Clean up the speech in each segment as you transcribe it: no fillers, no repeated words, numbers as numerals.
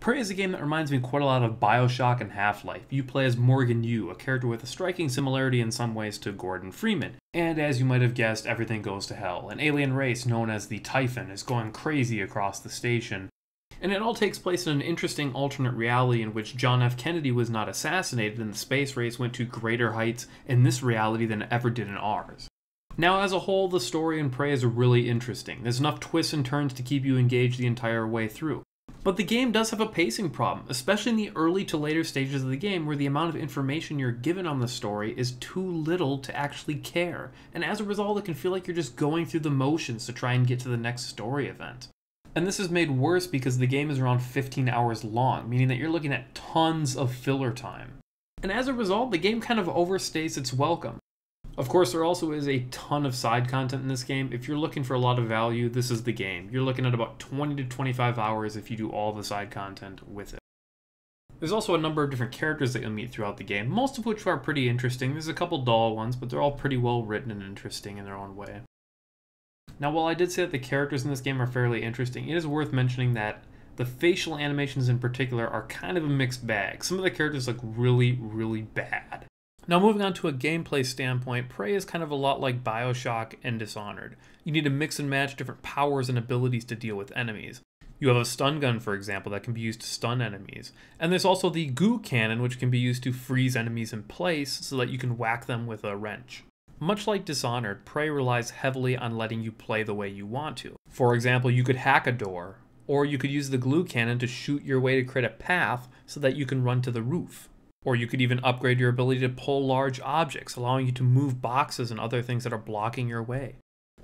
Prey is a game that reminds me quite a lot of BioShock and Half-Life. You play as Morgan Yu, a character with a striking similarity in some ways to Gordon Freeman. And as you might have guessed, everything goes to hell. An alien race known as the Tausken is going crazy across the station. And it all takes place in an interesting alternate reality in which John F. Kennedy was not assassinated and the space race went to greater heights in this reality than it ever did in ours. Now, as a whole, the story in Prey is really interesting. There's enough twists and turns to keep you engaged the entire way through. But the game does have a pacing problem, especially in the early to later stages of the game where the amount of information you're given on the story is too little to actually care. And as a result, it can feel like you're just going through the motions to try and get to the next story event. And this is made worse because the game is around 15 hours long, meaning that you're looking at tons of filler time. And as a result, the game kind of overstays its welcome. Of course, there also is a ton of side content in this game. If you're looking for a lot of value, this is the game. You're looking at about 20 to 25 hours if you do all the side content with it. There's also a number of different characters that you'll meet throughout the game, most of which are pretty interesting. There's a couple dull ones, but they're all pretty well written and interesting in their own way. Now, while I did say that the characters in this game are fairly interesting, it is worth mentioning that the facial animations in particular are kind of a mixed bag. Some of the characters look really, really bad. Now, moving on to a gameplay standpoint, Prey is kind of a lot like BioShock and Dishonored. You need to mix and match different powers and abilities to deal with enemies. You have a stun gun, for example, that can be used to stun enemies. And there's also the goo cannon, which can be used to freeze enemies in place so that you can whack them with a wrench. Much like Dishonored, Prey relies heavily on letting you play the way you want to. For example, you could hack a door, or you could use the glue cannon to shoot your way to create a path so that you can run to the roof. Or you could even upgrade your ability to pull large objects, allowing you to move boxes and other things that are blocking your way.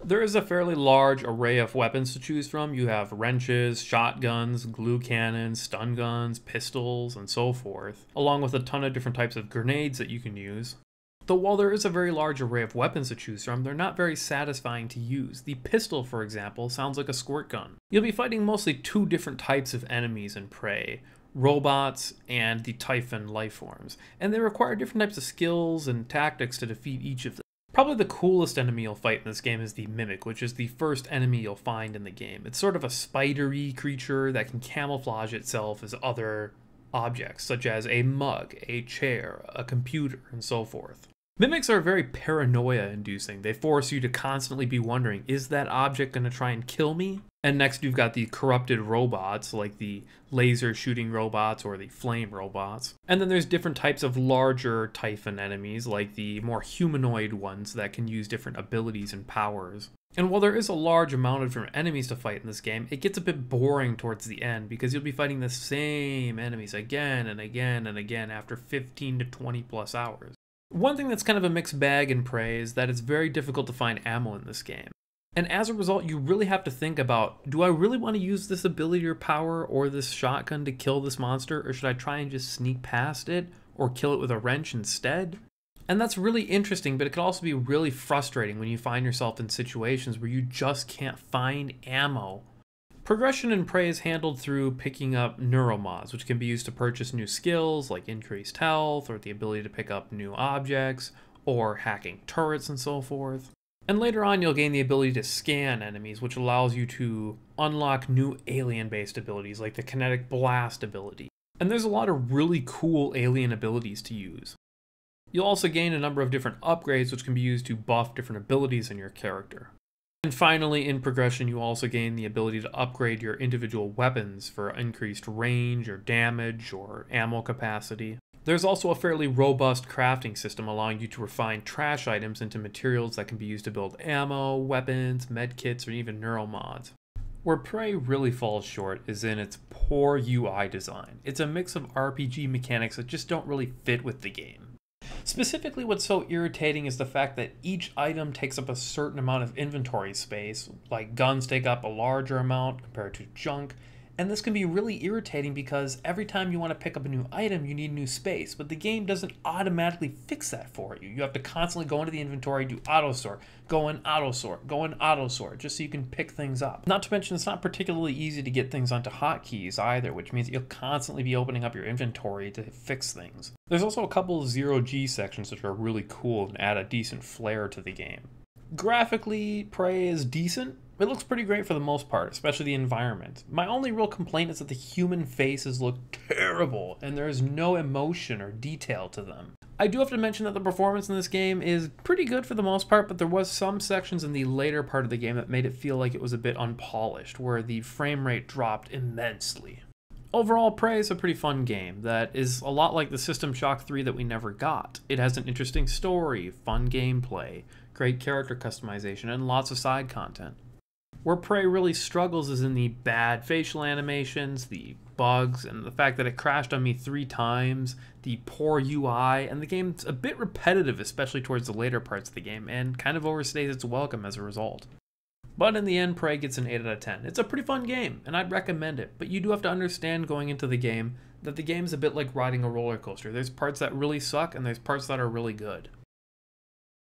There is a fairly large array of weapons to choose from. You have wrenches, shotguns, glue cannons, stun guns, pistols, and so forth, along with a ton of different types of grenades that you can use. Though while there is a very large array of weapons to choose from, they're not very satisfying to use. The pistol, for example, sounds like a squirt gun. You'll be fighting mostly two different types of enemies in Prey: robots and the Typhon lifeforms, and they require different types of skills and tactics to defeat each of them. Probably the coolest enemy you'll fight in this game is the Mimic, which is the first enemy you'll find in the game. It's sort of a spidery creature that can camouflage itself as other objects, such as a mug, a chair, a computer, and so forth. Mimics are very paranoia-inducing. They force you to constantly be wondering, is that object going to try and kill me? And next you've got the corrupted robots, like the laser shooting robots or the flame robots. And then there's different types of larger Typhon enemies, like the more humanoid ones that can use different abilities and powers. And while there is a large amount of different enemies to fight in this game, it gets a bit boring towards the end because you'll be fighting the same enemies again and again and again after 15 to 20 plus hours. One thing that's kind of a mixed bag in Prey is that it's very difficult to find ammo in this game. And as a result, you really have to think about, do I really want to use this ability or power or this shotgun to kill this monster, or should I try and just sneak past it or kill it with a wrench instead? And that's really interesting, but it can also be really frustrating when you find yourself in situations where you just can't find ammo. Progression in Prey is handled through picking up neuromods, which can be used to purchase new skills like increased health or the ability to pick up new objects or hacking turrets and so forth. And later on you'll gain the ability to scan enemies, which allows you to unlock new alien-based abilities like the kinetic blast ability. And there's a lot of really cool alien abilities to use. You'll also gain a number of different upgrades which can be used to buff different abilities in your character. And finally, in progression, you also gain the ability to upgrade your individual weapons for increased range or damage or ammo capacity. There's also a fairly robust crafting system allowing you to refine trash items into materials that can be used to build ammo, weapons, medkits, or even neuromods. Where Prey really falls short is in its poor UI design. It's a mix of RPG mechanics that just don't really fit with the game. Specifically, what's so irritating is the fact that each item takes up a certain amount of inventory space, like guns take up a larger amount compared to junk, and this can be really irritating because every time you want to pick up a new item, you need new space, but the game doesn't automatically fix that for you. You have to constantly go into the inventory, do auto sort, go in auto sort, go in auto sort, just so you can pick things up. Not to mention, it's not particularly easy to get things onto hotkeys either, which means you'll constantly be opening up your inventory to fix things. There's also a couple of zero-G sections which are really cool and add a decent flair to the game. Graphically, Prey is decent. It looks pretty great for the most part, especially the environment. My only real complaint is that the human faces look terrible, and there is no emotion or detail to them. I do have to mention that the performance in this game is pretty good for the most part, but there was some sections in the later part of the game that made it feel like it was a bit unpolished, where the frame rate dropped immensely. Overall, Prey is a pretty fun game that is a lot like the System Shock 3 that we never got. It has an interesting story, fun gameplay, great character customization, and lots of side content. Where Prey really struggles is in the bad facial animations, the bugs, and the fact that it crashed on me 3 times, the poor UI, and the game's a bit repetitive, especially towards the later parts of the game, and kind of overstays its welcome as a result. But in the end, Prey gets an 8 out of 10. It's a pretty fun game, and I'd recommend it, but you do have to understand going into the game that the game's a bit like riding a roller coaster. There's parts that really suck, and there's parts that are really good.